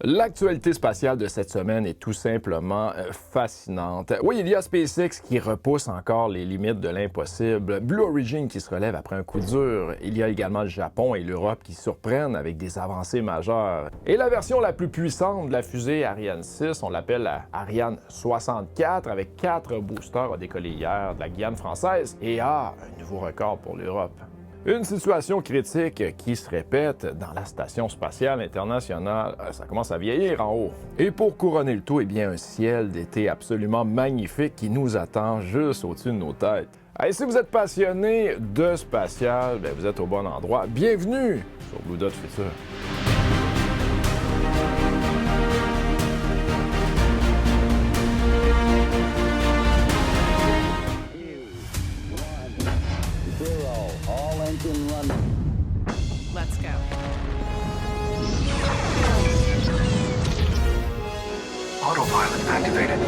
L'actualité spatiale de cette semaine est tout simplement fascinante. Oui, il y a SpaceX qui repousse encore les limites de l'impossible, Blue Origin qui se relève après un coup dur, il y a également le Japon et l'Europe qui surprennent avec des avancées majeures. Et la version la plus puissante de la fusée Ariane 6, on l'appelle la Ariane 64, avec 4 boosters a décollé hier de la Guyane française et un nouveau record pour l'Europe. Une situation critique qui se répète dans la Station spatiale internationale. Ça commence à vieillir en haut. Et pour couronner le tout, eh bien, un ciel d'été absolument magnifique qui nous attend juste au-dessus de nos têtes. Et si vous êtes passionné de spatial, bien, vous êtes au bon endroit. Bienvenue sur Blue Dot Future. Let's go. Autopilot activated.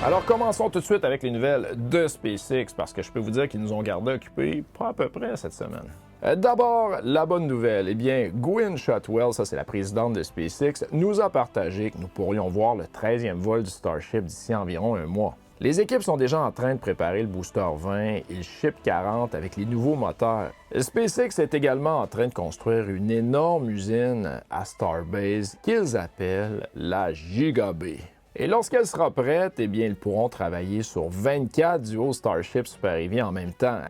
Alors commençons tout de suite avec les nouvelles de SpaceX parce que je peux vous dire qu'ils nous ont gardés occupés pas à peu près cette semaine. D'abord, la bonne nouvelle, eh bien, Gwynne Shotwell, ça c'est la présidente de SpaceX, nous a partagé que nous pourrions voir le 13e vol du Starship d'ici environ un mois. Les équipes sont déjà en train de préparer le Booster 20 et le Ship 40 avec les nouveaux moteurs. SpaceX est également en train de construire une énorme usine à Starbase qu'ils appellent la Gigabay. Et lorsqu'elle sera prête, eh bien, ils pourront travailler sur 24 duos Starship Super Heavy en même temps.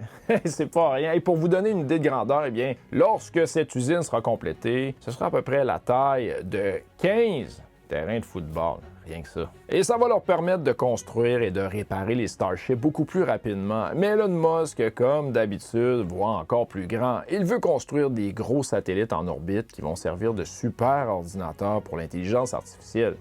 C'est pas rien. Et pour vous donner une idée de grandeur, eh bien, lorsque cette usine sera complétée, ce sera à peu près la taille de 15 terrains de football. Rien que ça. Et ça va leur permettre de construire et de réparer les Starships beaucoup plus rapidement. Mais Elon Musk, comme d'habitude, voit encore plus grand. Il veut construire des gros satellites en orbite qui vont servir de super ordinateurs pour l'intelligence artificielle.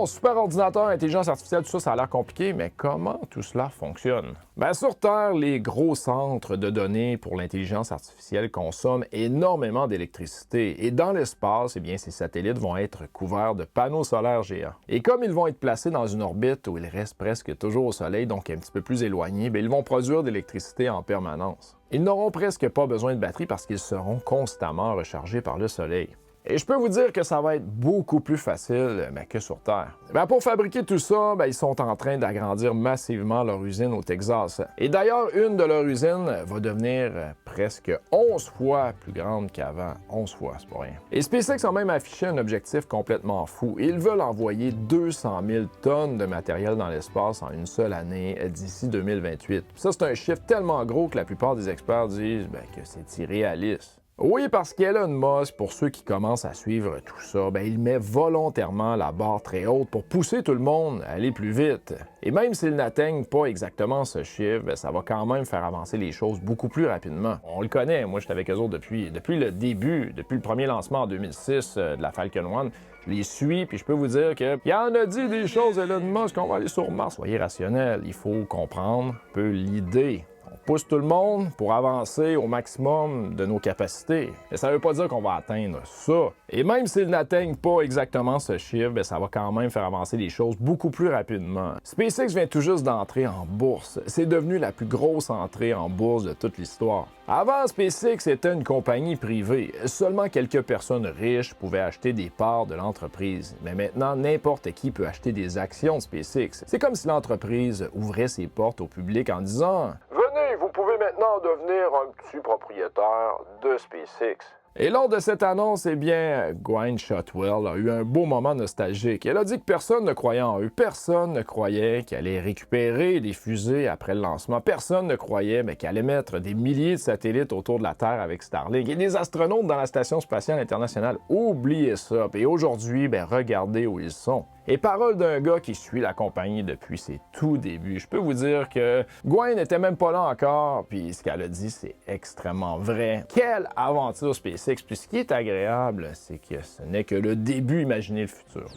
Super ordinateur, intelligence artificielle, tout ça, ça a l'air compliqué, mais comment tout cela fonctionne? Ben, sur Terre, les gros centres de données pour l'intelligence artificielle consomment énormément d'électricité. Et dans l'espace, eh bien, ces satellites vont être couverts de panneaux solaires géants. Et comme ils vont être placés dans une orbite où ils restent presque toujours au Soleil, donc un petit peu plus éloignés, bien, ils vont produire de l'électricité en permanence. Ils n'auront presque pas besoin de batterie parce qu'ils seront constamment rechargés par le Soleil. Et je peux vous dire que ça va être beaucoup plus facile que sur Terre. Pour fabriquer tout ça, ils sont en train d'agrandir massivement leur usine au Texas. Et d'ailleurs, une de leurs usines va devenir presque 11 fois plus grande qu'avant. 11 fois, c'est pas rien. Et SpaceX a même affiché un objectif complètement fou. Ils veulent envoyer 200 000 tonnes de matériel dans l'espace en une seule année d'ici 2028. Ça, c'est un chiffre tellement gros que la plupart des experts disent que c'est irréaliste. Oui, parce qu'Elon Musk, pour ceux qui commencent à suivre tout ça, il met volontairement la barre très haute pour pousser tout le monde à aller plus vite. Et même s'ils n'atteignent pas exactement ce chiffre, ça va quand même faire avancer les choses beaucoup plus rapidement. On le connaît, moi j'étais avec eux autres depuis le début, depuis le premier lancement en 2006 de la Falcon 1. Je les suis, puis je peux vous dire qu'il y en a dit des choses, Elon Musk, qu'on va aller sur Mars. Soyez rationnel, il faut comprendre un peu l'idée. On pousse tout le monde pour avancer au maximum de nos capacités. Mais ça ne veut pas dire qu'on va atteindre ça. Et même s'ils n'atteignent pas exactement ce chiffre, ça va quand même faire avancer les choses beaucoup plus rapidement. SpaceX vient tout juste d'entrer en bourse. C'est devenu la plus grosse entrée en bourse de toute l'histoire. Avant, SpaceX était une compagnie privée. Seulement quelques personnes riches pouvaient acheter des parts de l'entreprise. Mais maintenant, n'importe qui peut acheter des actions de SpaceX. C'est comme si l'entreprise ouvrait ses portes au public en disant « Venez, vous pouvez maintenant devenir un petit propriétaire de SpaceX. » Et lors de cette annonce, eh bien, Gwynne Shotwell a eu un beau moment nostalgique. Elle a dit que personne ne croyait en eux. Personne ne croyait qu'ils allaient récupérer des fusées après le lancement. Personne ne croyait qu'ils allaient mettre des milliers de satellites autour de la Terre avec Starlink. Et des astronautes dans la Station spatiale internationale. Oubliez ça. Et aujourd'hui, regardez où ils sont. Et parole d'un gars qui suit la compagnie depuis ses tout débuts. Je peux vous dire que Gwynne n'était même pas là encore, puis ce qu'elle a dit, c'est extrêmement vrai. Quelle aventure SpaceX! Puis ce qui est agréable, c'est que ce n'est que le début, imaginez le futur.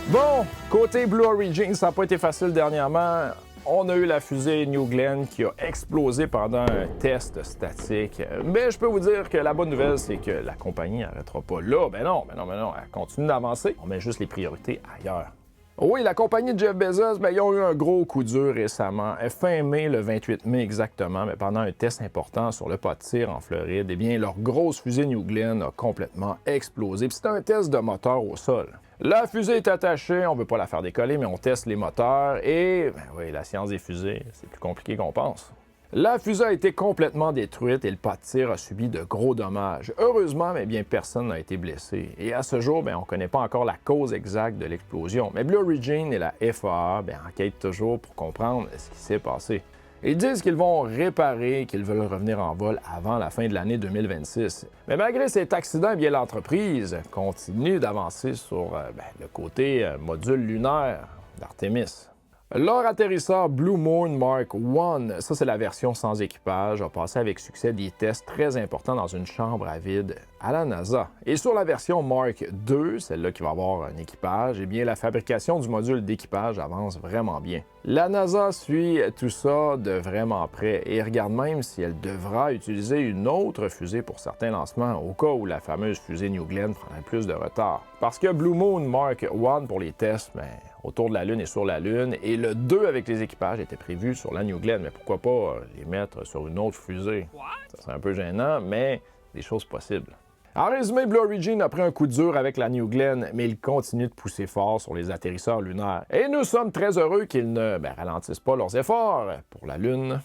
Bon, côté Blue Origin, ça n'a pas été facile dernièrement. on a eu la fusée New Glenn qui a explosé pendant un test statique. Mais je peux vous dire que la bonne nouvelle, c'est que la compagnie n'arrêtera pas là. Ben non, elle continue d'avancer. On met juste les priorités ailleurs. Oui, la compagnie de Jeff Bezos, ils ont eu un gros coup dur récemment. Fin mai, le 28 mai exactement, mais pendant un test important sur le pas de tir en Floride, leur grosse fusée New Glenn a complètement explosé. Puis c'était un test de moteur au sol. La fusée est attachée, on ne veut pas la faire décoller, mais on teste les moteurs et, la science des fusées, c'est plus compliqué qu'on pense. La fusée a été complètement détruite et le pas de tir a subi de gros dommages. Heureusement, personne n'a été blessé. Et à ce jour, on ne connaît pas encore la cause exacte de l'explosion. Mais Blue Origin et la FAA enquêtent toujours pour comprendre ce qui s'est passé. Ils disent qu'ils vont réparer, qu'ils veulent revenir en vol avant la fin de l'année 2026. Mais malgré cet accident, l'entreprise continue d'avancer sur le côté module lunaire d'Artemis. Leur atterrisseur Blue Moon Mark I, ça c'est la version sans équipage, a passé avec succès des tests très importants dans une chambre à vide à la NASA. Et sur la version Mark II, celle-là qui va avoir un équipage, la fabrication du module d'équipage avance vraiment bien. La NASA suit tout ça de vraiment près et regarde même si elle devra utiliser une autre fusée pour certains lancements au cas où la fameuse fusée New Glenn prendrait plus de retard. Parce que Blue Moon Mark I pour les tests, autour de la Lune et sur la Lune, et le 2 avec les équipages était prévu sur la New Glenn, mais pourquoi pas les mettre sur une autre fusée? Ça serait un peu gênant, mais des choses possibles. En résumé, Blue Origin a pris un coup dur avec la New Glenn, mais il continue de pousser fort sur les atterrisseurs lunaires. Et nous sommes très heureux qu'ils ne ralentissent pas leurs efforts pour la Lune.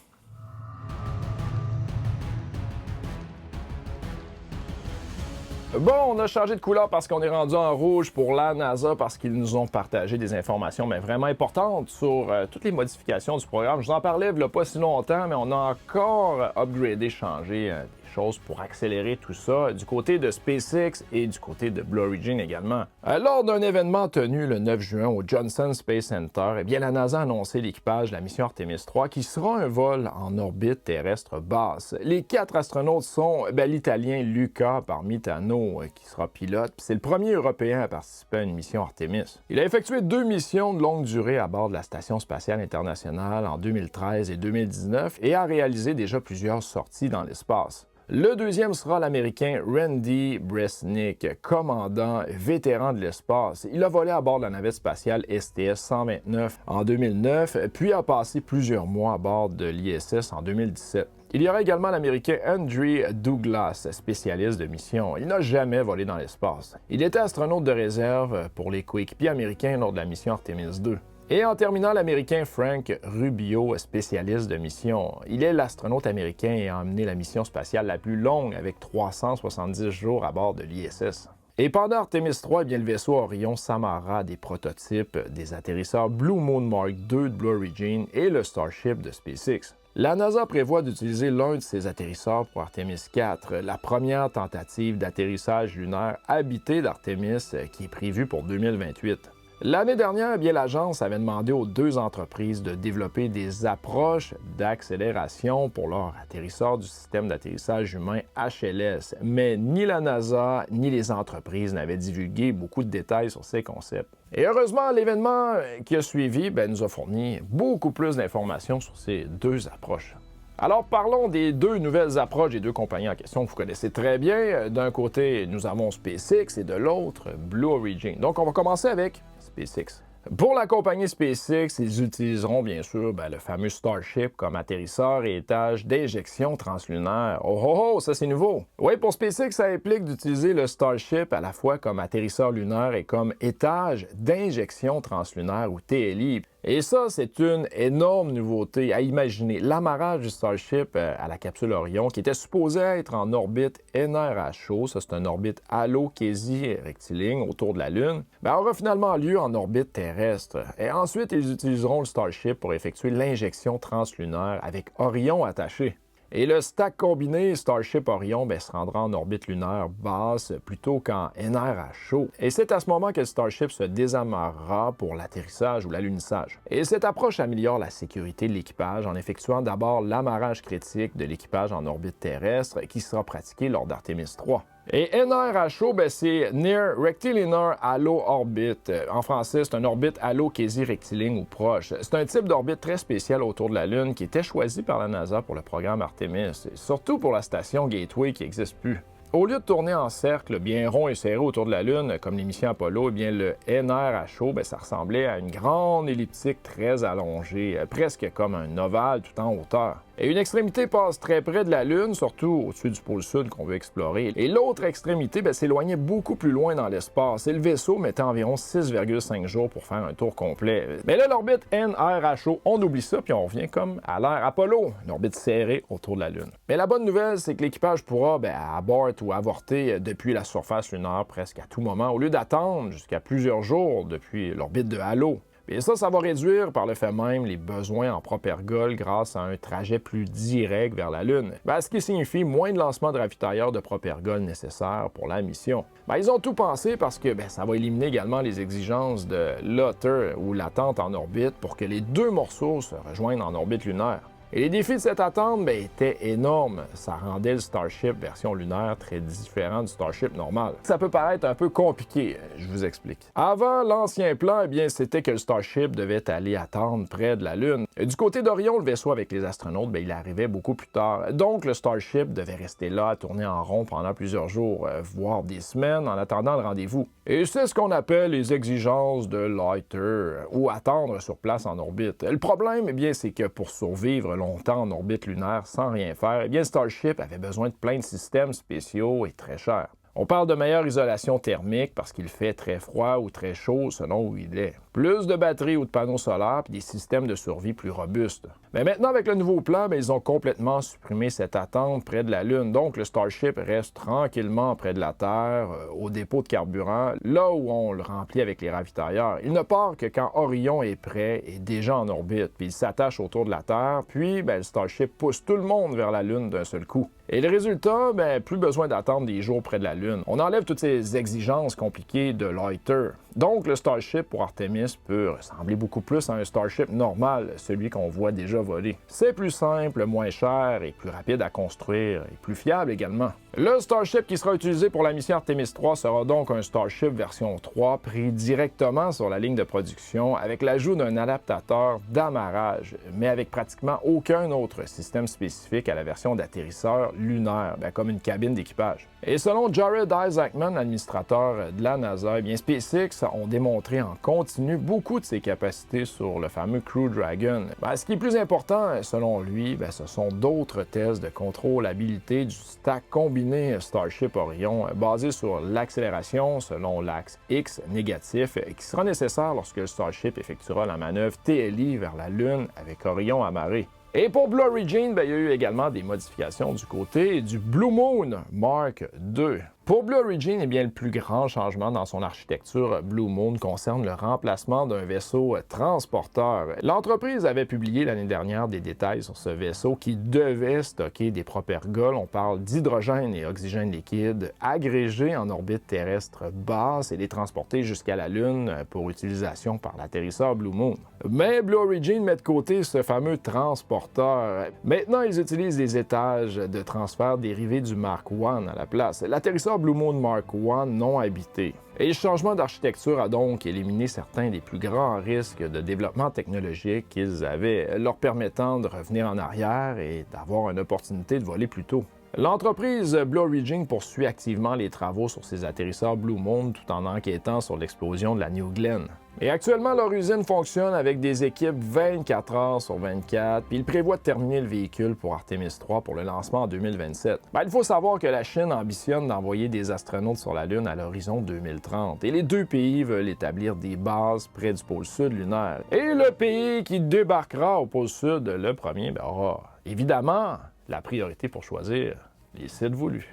Bon, on a changé de couleur parce qu'on est rendu en rouge pour la NASA parce qu'ils nous ont partagé des informations vraiment importantes sur toutes les modifications du programme. Je vous en parlais il n'y a pas si longtemps, mais on a encore upgradé, changé des choses pour accélérer tout ça du côté de SpaceX et du côté de Blue Origin également. Lors d'un événement tenu le 9 juin au Johnson Space Center, la NASA a annoncé l'équipage de la mission Artemis 3 qui sera un vol en orbite terrestre basse. Les 4 astronautes sont l'Italien Luca Parmitano qui sera pilote, puis c'est le premier Européen à participer à une mission Artemis. Il a effectué 2 missions de longue durée à bord de la Station spatiale internationale en 2013 et 2019 et a réalisé déjà plusieurs sorties dans l'espace. Le deuxième sera l'Américain Randy Bresnik, commandant vétéran de l'espace. Il a volé à bord de la navette spatiale STS-129 en 2009, puis a passé plusieurs mois à bord de l'ISS en 2017. Il y aura également l'Américain Andrew Douglas, spécialiste de mission. Il n'a jamais volé dans l'espace. Il était astronaute de réserve pour les coéquipiers américains lors de la mission Artemis 2. Et en terminant, l'Américain Frank Rubio, spécialiste de mission. Il est l'astronaute américain ayant mené la mission spatiale la plus longue avec 370 jours à bord de l'ISS. Et pendant Artemis 3, le vaisseau Orion s'amarra des prototypes des atterrisseurs Blue Moon Mark II de Blue Origin et le Starship de SpaceX. La NASA prévoit d'utiliser l'un de ces atterrisseurs pour Artemis 4, la première tentative d'atterrissage lunaire habité d'Artemis qui est prévue pour 2028. L'année dernière, l'agence avait demandé aux 2 entreprises de développer des approches d'accélération pour leur atterrisseur du système d'atterrissage humain HLS, mais ni la NASA ni les entreprises n'avaient divulgué beaucoup de détails sur ces concepts. Et heureusement, l'événement qui a suivi nous a fourni beaucoup plus d'informations sur ces 2 approches. Alors parlons des 2 nouvelles approches des 2 compagnies en question que vous connaissez très bien. D'un côté, nous avons SpaceX et de l'autre, Blue Origin. Donc on va commencer avec SpaceX. Pour la compagnie SpaceX, ils utiliseront bien sûr le fameux Starship comme atterrisseur et étage d'injection translunaire. Oh, ça c'est nouveau! Oui, pour SpaceX, ça implique d'utiliser le Starship à la fois comme atterrisseur lunaire et comme étage d'injection translunaire ou TLI. Et ça, c'est une énorme nouveauté à imaginer. L'amarrage du Starship à la capsule Orion, qui était supposé être en orbite NRHO, ça c'est une orbite halo-quasi-rectiligne autour de la Lune, aura finalement lieu en orbite terrestre. Et ensuite, ils utiliseront le Starship pour effectuer l'injection translunaire avec Orion attaché. Et le stack combiné Starship Orion se rendra en orbite lunaire basse plutôt qu'en NRHO. Et c'est à ce moment que le Starship se désamarrera pour l'atterrissage ou l'alunissage. Et cette approche améliore la sécurité de l'équipage en effectuant d'abord l'amarrage critique de l'équipage en orbite terrestre qui sera pratiqué lors d'Artemis 3. Et NRHO, c'est Near Rectilinear Halo Orbit. En français, c'est un orbite halo quasi-rectiligne ou proche. C'est un type d'orbite très spécial autour de la Lune qui était choisi par la NASA pour le programme Artemis, et surtout pour la station Gateway qui n'existe plus. Au lieu de tourner en cercle bien rond et serré autour de la Lune, comme les missions Apollo, le NRHO, ça ressemblait à une grande elliptique très allongée, presque comme un ovale tout en hauteur. Et une extrémité passe très près de la Lune, surtout au-dessus du pôle sud qu'on veut explorer. Et l'autre extrémité s'éloignait beaucoup plus loin dans l'espace. Et le vaisseau mettait environ 6,5 jours pour faire un tour complet. Mais là, l'orbite NRHO, on oublie ça, puis on revient comme à l'ère Apollo, une orbite serrée autour de la Lune. Mais la bonne nouvelle, c'est que l'équipage pourra aborter ou avorter depuis la surface lunaire presque à tout moment, au lieu d'attendre jusqu'à plusieurs jours depuis l'orbite de Halo. Et ça va réduire par le fait même les besoins en propergol grâce à un trajet plus direct vers la Lune, ce qui signifie moins de lancements de ravitailleurs de propergol nécessaires pour la mission. Ils ont tout pensé parce que ça va éliminer également les exigences de l'otter ou l'attente en orbite pour que les deux morceaux se rejoignent en orbite lunaire. Et les défis de cette attente étaient énormes. Ça rendait le Starship version lunaire très différent du Starship normal. Ça peut paraître un peu compliqué, je vous explique. Avant, l'ancien plan, c'était que le Starship devait aller attendre près de la Lune. Du côté d'Orion, le vaisseau avec les astronautes, il arrivait beaucoup plus tard. Donc, le Starship devait rester là à tourner en rond pendant plusieurs jours, voire des semaines, en attendant le rendez-vous. Et c'est ce qu'on appelle les exigences de l'oiter, ou attendre sur place en orbite. Le problème, c'est que pour survivre longtemps en orbite lunaire sans rien faire, Starship avait besoin de plein de systèmes spéciaux et très chers. On parle de meilleure isolation thermique parce qu'il fait très froid ou très chaud selon où il est. Plus de batteries ou de panneaux solaires puis des systèmes de survie plus robustes. Mais maintenant, avec le nouveau plan, ils ont complètement supprimé cette attente près de la Lune. Donc, le Starship reste tranquillement près de la Terre, au dépôt de carburant, là où on le remplit avec les ravitailleurs. Il ne part que quand Orion est prêt et déjà en orbite, puis il s'attache autour de la Terre, puis le Starship pousse tout le monde vers la Lune d'un seul coup. Et le résultat, plus besoin d'attendre des jours près de la Lune. On enlève toutes ces exigences compliquées de l'oiter. Donc, le Starship pour Artemis peut ressembler beaucoup plus à un Starship normal, celui qu'on voit déjà voler. C'est plus simple, moins cher et plus rapide à construire et plus fiable également. Le Starship qui sera utilisé pour la mission Artemis 3 sera donc un Starship version 3 pris directement sur la ligne de production avec l'ajout d'un adaptateur d'amarrage, mais avec pratiquement aucun autre système spécifique à la version d'atterrisseur lunaire, comme une cabine d'équipage. Et selon Jared Isaacman, administrateur de la NASA, SpaceX ont démontré en continu beaucoup de ses capacités sur le fameux Crew Dragon. Ce qui est plus important, selon lui, ce sont d'autres tests de contrôlabilité du stack combiné Starship Orion basé sur l'accélération selon l'axe X négatif qui sera nécessaire lorsque le Starship effectuera la manœuvre TLI vers la Lune avec Orion amarré. Et pour Blue Origin, il y a eu également des modifications du côté du Blue Moon Mark II. Pour Blue Origin, le plus grand changement dans son architecture Blue Moon concerne le remplacement d'un vaisseau transporteur. L'entreprise avait publié l'année dernière des détails sur ce vaisseau qui devait stocker des propergols, on parle d'hydrogène et oxygène liquide, agrégés en orbite terrestre basse et les transporter jusqu'à la Lune pour utilisation par l'atterrisseur Blue Moon. Mais Blue Origin met de côté ce fameux transporteur. Maintenant, ils utilisent des étages de transfert dérivés du Mark I à la place. L'atterrisseur Blue Moon Mark I non habité. Et le changement d'architecture a donc éliminé certains des plus grands risques de développement technologique qu'ils avaient, leur permettant de revenir en arrière et d'avoir une opportunité de voler plus tôt. L'entreprise Blue Origin poursuit activement les travaux sur ses atterrisseurs Blue Moon tout en enquêtant sur l'explosion de la New Glenn. Et actuellement, leur usine fonctionne avec des équipes 24 heures sur 24, puis ils prévoient de terminer le véhicule pour Artemis 3 pour le lancement en 2027. Il faut savoir que la Chine ambitionne d'envoyer des astronautes sur la Lune à l'horizon 2030, et les deux pays veulent établir des bases près du pôle sud lunaire. Et le pays qui débarquera au pôle sud le premier aura évidemment la priorité pour choisir les sites voulus.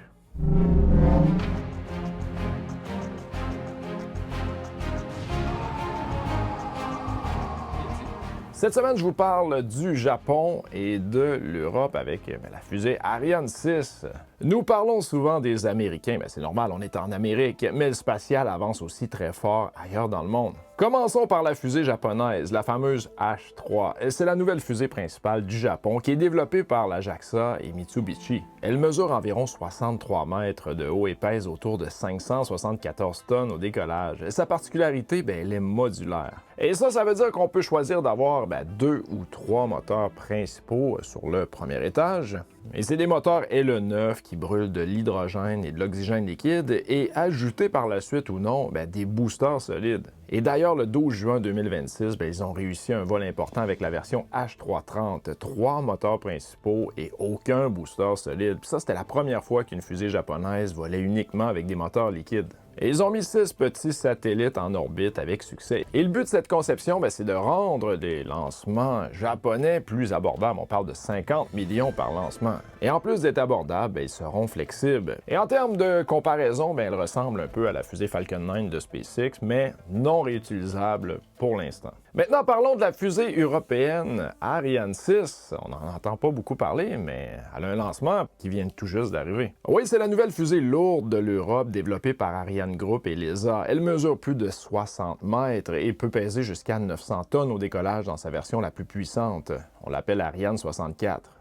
Cette semaine, je vous parle du Japon et de l'Europe avec la fusée Ariane 6. Nous parlons souvent des Américains, mais c'est normal, on est en Amérique, mais le spatial avance aussi très fort ailleurs dans le monde. Commençons par la fusée japonaise, la fameuse H3. C'est la nouvelle fusée principale du Japon qui est développée par la JAXA et Mitsubishi. Elle mesure environ 63 mètres de haut et pèse autour de 574 tonnes au décollage. Sa particularité, elle est modulaire. Et ça veut dire qu'on peut choisir d'avoir 2 ou 3 moteurs principaux sur le premier étage. Et c'est des moteurs LE9 qui brûlent de l'hydrogène et de l'oxygène liquide et ajoutés par la suite ou non des boosters solides. Et d'ailleurs, le 12 juin 2026, ils ont réussi un vol important avec la version H330, 3 moteurs principaux et aucun booster solide. Puis ça, c'était la première fois qu'une fusée japonaise volait uniquement avec des moteurs liquides. Et ils ont mis 6 petits satellites en orbite avec succès. Et le but de cette conception, c'est de rendre des lancements japonais plus abordables. On parle de 50 millions par lancement. Et en plus d'être abordables, ils seront flexibles. Et en termes de comparaison, elle ressemble un peu à la fusée Falcon 9 de SpaceX, mais non réutilisable pour l'instant. Maintenant, parlons de la fusée européenne Ariane 6. On n'en entend pas beaucoup parler, mais elle a un lancement qui vient tout juste d'arriver. Oui, c'est la nouvelle fusée lourde de l'Europe développée par Ariane Group et l'ESA. Elle mesure plus de 60 mètres et peut peser jusqu'à 900 tonnes au décollage dans sa version la plus puissante. On l'appelle Ariane 64.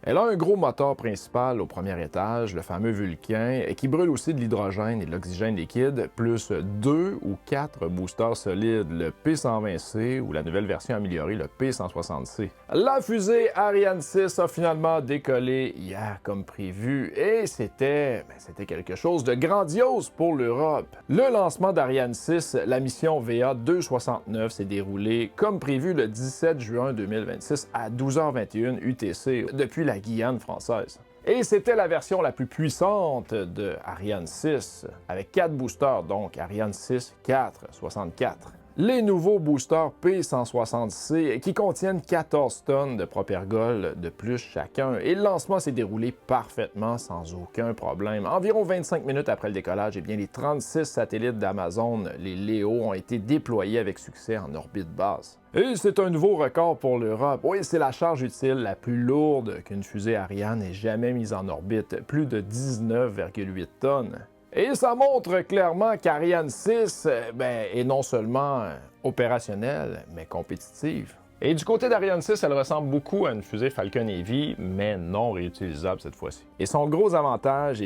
Elle a un gros moteur principal au premier étage, le fameux Vulcain, qui brûle aussi de l'hydrogène et de l'oxygène liquide, plus 2 ou 4 boosters solides, le P120C ou la nouvelle version améliorée, le P160C. La fusée Ariane 6 a finalement décollé hier comme prévu et c'était quelque chose de grandiose pour l'Europe. Le lancement d'Ariane 6, la mission VA269, s'est déroulé comme prévu le 17 juin 2026 à 12h21 UTC depuis la Guyane française. Et c'était la version la plus puissante de Ariane 6, avec 4 boosters, donc Ariane 6, 4, 64. Les nouveaux boosters P160C qui contiennent 14 tonnes de propergol de plus chacun. Et le lancement s'est déroulé parfaitement sans aucun problème. Environ 25 minutes après le décollage, les 36 satellites d'Amazon, les Léo, ont été déployés avec succès en orbite basse. Et c'est un nouveau record pour l'Europe. Oui, c'est la charge utile la plus lourde qu'une fusée Ariane ait jamais mise en orbite, plus de 19,8 tonnes. Et ça montre clairement qu'Ariane 6 est non seulement opérationnelle, mais compétitive. Et du côté d'Ariane 6, elle ressemble beaucoup à une fusée Falcon Heavy, mais non réutilisable cette fois-ci. Et son gros avantage,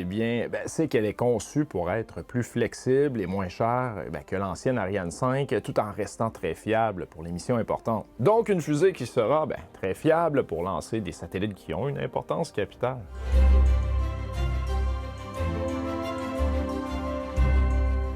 c'est qu'elle est conçue pour être plus flexible et moins chère que l'ancienne Ariane 5, tout en restant très fiable pour les missions importantes. Donc une fusée qui sera très fiable pour lancer des satellites qui ont une importance capitale.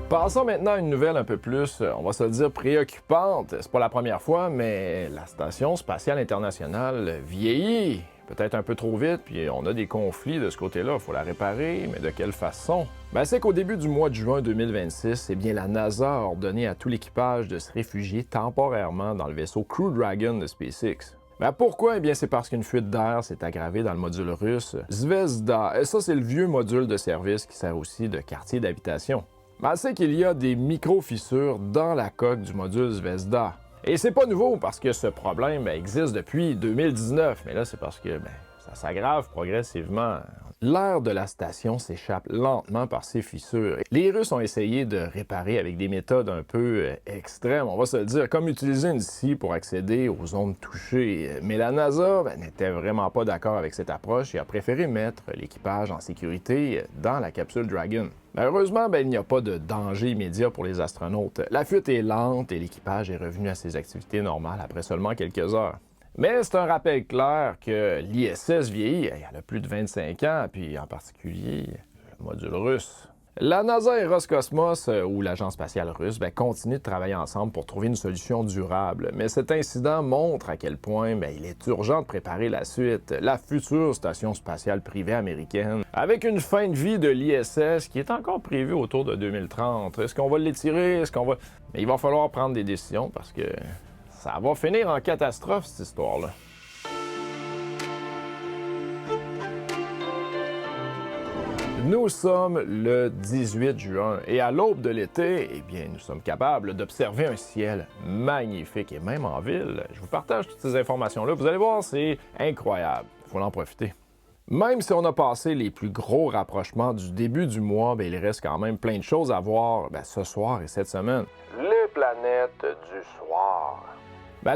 Passons maintenant à une nouvelle un peu plus, on va se le dire, préoccupante. C'est pas la première fois, mais la Station spatiale internationale vieillit peut-être un peu trop vite, puis on a des conflits de ce côté-là. Il faut la réparer, mais de quelle façon? C'est qu'au début du mois de juin 2026, la NASA a ordonné à tout l'équipage de se réfugier temporairement dans le vaisseau Crew Dragon de SpaceX. Pourquoi? C'est parce qu'une fuite d'air s'est aggravée dans le module russe Zvezda. Et ça, c'est le vieux module de service qui sert aussi de quartier d'habitation. C'est qu'il y a des micro-fissures dans la coque du module Zvezda. Et c'est pas nouveau parce que ce problème existe depuis 2019, mais là c'est parce que ça s'aggrave progressivement. L'air de la station s'échappe lentement par ces fissures. Les Russes ont essayé de réparer avec des méthodes un peu extrêmes, on va se le dire, comme utiliser une scie pour accéder aux zones touchées. Mais la NASA n'était vraiment pas d'accord avec cette approche et a préféré mettre l'équipage en sécurité dans la capsule Dragon. Heureusement, il n'y a pas de danger immédiat pour les astronautes. La fuite est lente et l'équipage est revenu à ses activités normales après seulement quelques heures. Mais c'est un rappel clair que l'ISS vieillit, elle a plus de 25 ans, puis en particulier le module russe. La NASA et Roscosmos, ou l'Agence spatiale russe, continuent de travailler ensemble pour trouver une solution durable. Mais cet incident montre à quel point il est urgent de préparer la suite, la future station spatiale privée américaine, avec une fin de vie de l'ISS qui est encore prévue autour de 2030. Est-ce qu'on va l'étirer? Mais il va falloir prendre des décisions parce que ça va finir en catastrophe, cette histoire-là. Nous sommes le 18 juin et à l'aube de l'été, nous sommes capables d'observer un ciel magnifique et même en ville. Je vous partage toutes ces informations-là. Vous allez voir, c'est incroyable. Il faut en profiter. Même si on a passé les plus gros rapprochements du début du mois, il reste quand même plein de choses à voir ce soir et cette semaine. Les planètes du soir.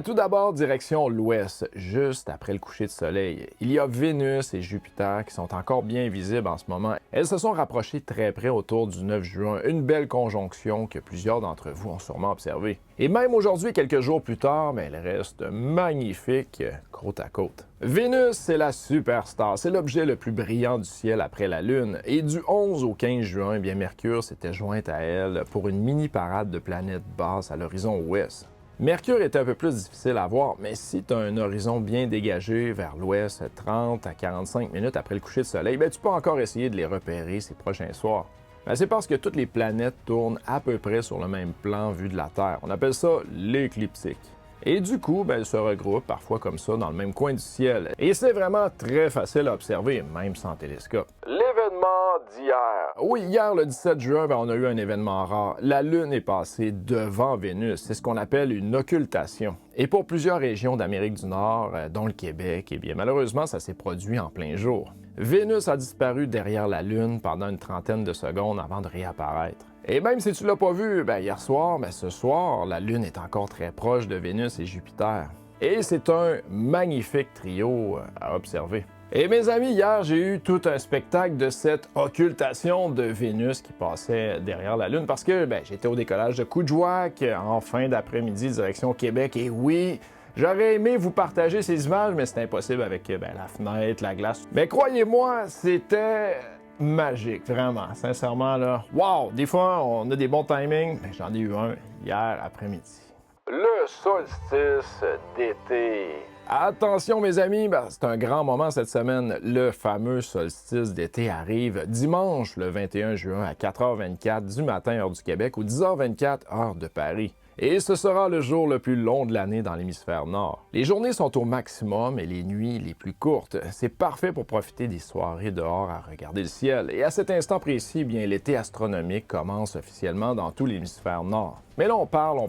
Tout d'abord, direction l'ouest, juste après le coucher de soleil. Il y a Vénus et Jupiter qui sont encore bien visibles en ce moment. Elles se sont rapprochées très près autour du 9 juin, une belle conjonction que plusieurs d'entre vous ont sûrement observée. Et même aujourd'hui, quelques jours plus tard, elles restent magnifiques côte à côte. Vénus, c'est la superstar, c'est l'objet le plus brillant du ciel après la Lune. Et du 11 au 15 juin, Mercure s'était jointe à elle pour une mini-parade de planètes basses à l'horizon ouest. Mercure est un peu plus difficile à voir, mais si tu as un horizon bien dégagé vers l'ouest, 30 à 45 minutes après le coucher de soleil, tu peux encore essayer de les repérer ces prochains soirs. C'est parce que toutes les planètes tournent à peu près sur le même plan vu de la Terre. On appelle ça l'écliptique. Et du coup, elles se regroupent parfois comme ça dans le même coin du ciel. Et c'est vraiment très facile à observer, même sans télescope. L'événement d'hier. Oui, hier, le 17 juin, on a eu un événement rare. La Lune est passée devant Vénus. C'est ce qu'on appelle une occultation. Et pour plusieurs régions d'Amérique du Nord, dont le Québec, malheureusement, ça s'est produit en plein jour. Vénus a disparu derrière la Lune pendant une trentaine de secondes avant de réapparaître. Et même si tu l'as pas vu, hier soir, ce soir, la Lune est encore très proche de Vénus et Jupiter. Et c'est un magnifique trio à observer. Et mes amis, hier, j'ai eu tout un spectacle de cette occultation de Vénus qui passait derrière la Lune parce que j'étais au décollage de Coudjouac en fin d'après-midi direction Québec. Et oui, j'aurais aimé vous partager ces images, mais c'est impossible avec la fenêtre, la glace. Mais croyez-moi, c'était magique, vraiment, sincèrement, là. Wow! Des fois, on a des bons timings. J'en ai eu un hier après-midi. Le solstice d'été. Attention, mes amis, c'est un grand moment cette semaine. Le fameux solstice d'été arrive dimanche, le 21 juin, à 4h24 du matin, heure du Québec, ou 10h24, heure de Paris. Et ce sera le jour le plus long de l'année dans l'hémisphère nord. Les journées sont au maximum et les nuits les plus courtes. C'est parfait pour profiter des soirées dehors à regarder le ciel. Et à cet instant précis, l'été astronomique commence officiellement dans tout l'hémisphère nord. Mais là, on parle,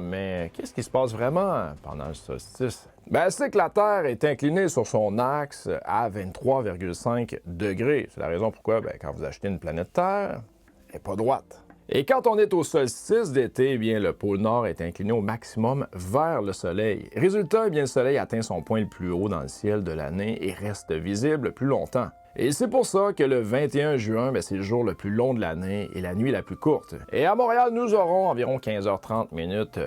mais qu'est-ce qui se passe vraiment pendant le solstice? C'est que la Terre est inclinée sur son axe à 23,5 degrés. C'est la raison pourquoi, quand vous achetez une planète Terre, elle n'est pas droite. Et quand on est au solstice d'été, le pôle Nord est incliné au maximum vers le Soleil. Résultat, le Soleil atteint son point le plus haut dans le ciel de l'année et reste visible plus longtemps. Et c'est pour ça que le 21 juin, c'est le jour le plus long de l'année et la nuit la plus courte. Et à Montréal, nous aurons environ 15h30 minutes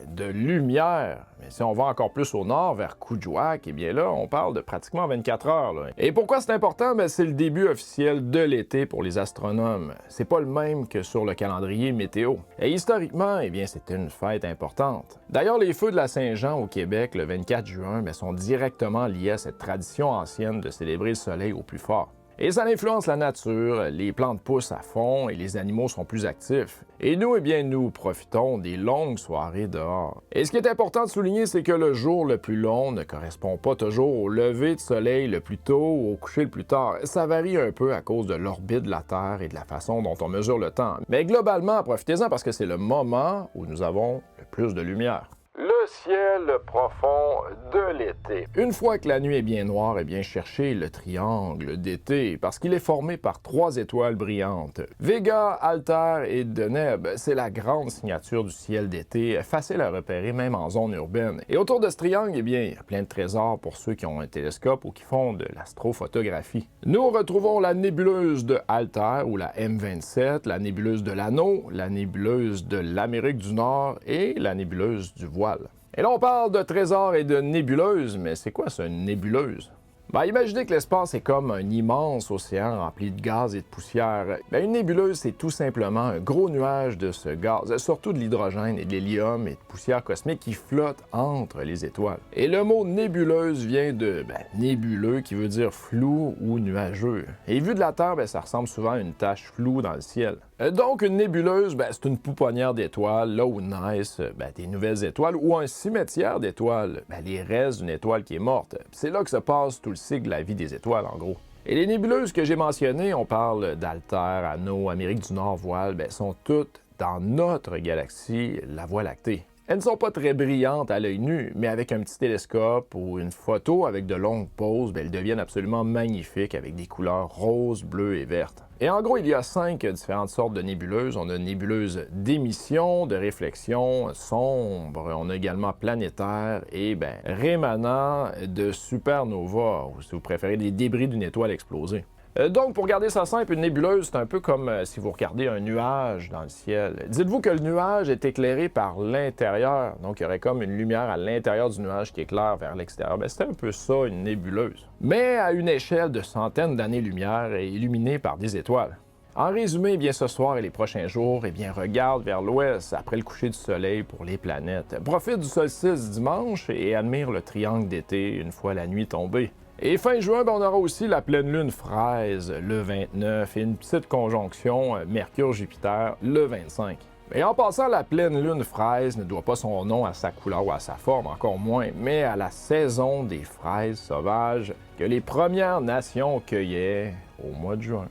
de lumière. Mais si on va encore plus au nord, vers Coudjouac, là, on parle de pratiquement 24 heures. Là. Et pourquoi c'est important? C'est le début officiel de l'été pour les astronomes. C'est pas le même que sur le calendrier météo. Et historiquement, c'était une fête importante. D'ailleurs, les feux de la Saint-Jean au Québec, le 24 juin, sont directement liés à cette tradition ancienne de célébrer le soleil au plus fort. Et ça influence la nature, les plantes poussent à fond et les animaux sont plus actifs. Et nous, nous profitons des longues soirées dehors. Et ce qui est important de souligner, c'est que le jour le plus long ne correspond pas toujours au lever de soleil le plus tôt ou au coucher le plus tard. Ça varie un peu à cause de l'orbite de la Terre et de la façon dont on mesure le temps. Mais globalement, profitez-en parce que c'est le moment où nous avons le plus de lumière. Le ciel profond de l'été. Une fois que la nuit est bien noire, cherchez le triangle d'été, parce qu'il est formé par 3 étoiles brillantes. Vega, Altair et Deneb, c'est la grande signature du ciel d'été, facile à repérer même en zone urbaine. Et autour de ce triangle, il y a plein de trésors pour ceux qui ont un télescope ou qui font de l'astrophotographie. Nous retrouvons la nébuleuse de Altair, ou la M27, la nébuleuse de l'Anneau, la nébuleuse de l'Amérique du Nord et la nébuleuse du Voile. Et là, on parle de trésors et de nébuleuses, mais c'est quoi ça, une nébuleuse? Imaginez que l'espace est comme un immense océan rempli de gaz et de poussière. Une nébuleuse, c'est tout simplement un gros nuage de ce gaz, surtout de l'hydrogène et de l'hélium et de poussière cosmique qui flottent entre les étoiles. Et le mot nébuleuse vient de nébuleux, qui veut dire flou ou nuageux. Et vu de la Terre, ça ressemble souvent à une tache floue dans le ciel. Donc, une nébuleuse, c'est une pouponnière d'étoiles, là où naissent des nouvelles étoiles, ou un cimetière d'étoiles, les restes d'une étoile qui est morte. C'est là que se passe tout le cycle de la vie des étoiles, en gros. Et les nébuleuses que j'ai mentionnées, on parle d'Altair, Anneau, Amérique du Nord, Voile, sont toutes dans notre galaxie, la Voie lactée. Elles ne sont pas très brillantes à l'œil nu, mais avec un petit télescope ou une photo avec de longues pauses, elles deviennent absolument magnifiques avec des couleurs roses, bleues et vertes. Et en gros, il y a 5 différentes sortes de nébuleuses. On a nébuleuse d'émission, de réflexion, sombre, on a également planétaire et rémanent de supernova, ou si vous préférez, des débris d'une étoile explosée. Donc, pour garder ça simple, une nébuleuse, c'est un peu comme si vous regardez un nuage dans le ciel. Dites-vous que le nuage est éclairé par l'intérieur, donc il y aurait comme une lumière à l'intérieur du nuage qui éclaire vers l'extérieur. C'est un peu ça, une nébuleuse. Mais à une échelle de centaines d'années-lumière et illuminée par des étoiles. En résumé, bien ce soir et les prochains jours, regarde vers l'ouest après le coucher du soleil pour les planètes. Profite du solstice dimanche et admire le triangle d'été une fois la nuit tombée. Et fin juin, on aura aussi la pleine lune fraise le 29 et une petite conjonction Mercure-Jupiter le 25. Et en passant, la pleine lune fraise ne doit pas son nom à sa couleur ou à sa forme, encore moins, mais à la saison des fraises sauvages que les Premières Nations cueillaient au mois de juin.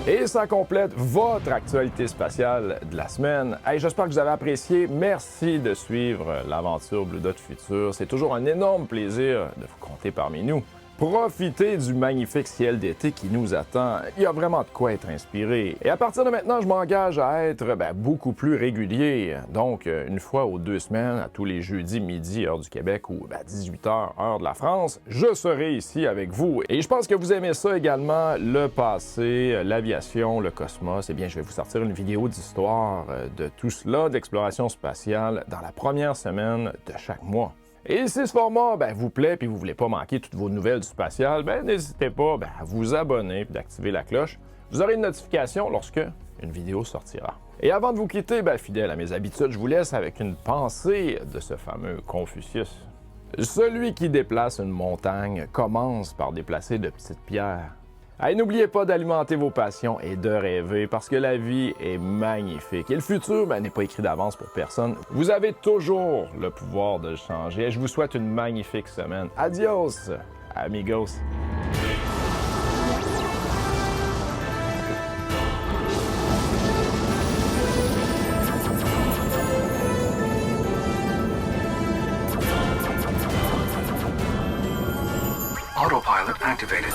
Et ça complète votre actualité spatiale de la semaine. Hey, j'espère que vous avez apprécié. Merci de suivre l'aventure Blue Dot Future. C'est toujours un énorme plaisir de vous compter parmi nous. Profitez du magnifique ciel d'été qui nous attend. Il y a vraiment de quoi être inspiré. Et à partir de maintenant, je m'engage à être beaucoup plus régulier. Donc, une fois aux 2 semaines, à tous les jeudis midi, heure du Québec, ou 18h, heure de la France, je serai ici avec vous. Et je pense que vous aimez ça également, le passé, l'aviation, le cosmos. Eh bien, je vais vous sortir une vidéo d'histoire de tout cela, d'exploration spatiale, dans la première semaine de chaque mois. Et si ce format vous plaît et vous ne voulez pas manquer toutes vos nouvelles du spatial, n'hésitez pas à vous abonner et d'activer la cloche. Vous aurez une notification lorsque une vidéo sortira. Et avant de vous quitter, fidèle à mes habitudes, je vous laisse avec une pensée de ce fameux Confucius. Celui qui déplace une montagne commence par déplacer de petites pierres. Et n'oubliez pas d'alimenter vos passions et de rêver parce que la vie est magnifique. Et le futur n'est pas écrit d'avance pour personne. Vous avez toujours le pouvoir de le changer. Et je vous souhaite une magnifique semaine. Adios, amigos. Autopilot activated.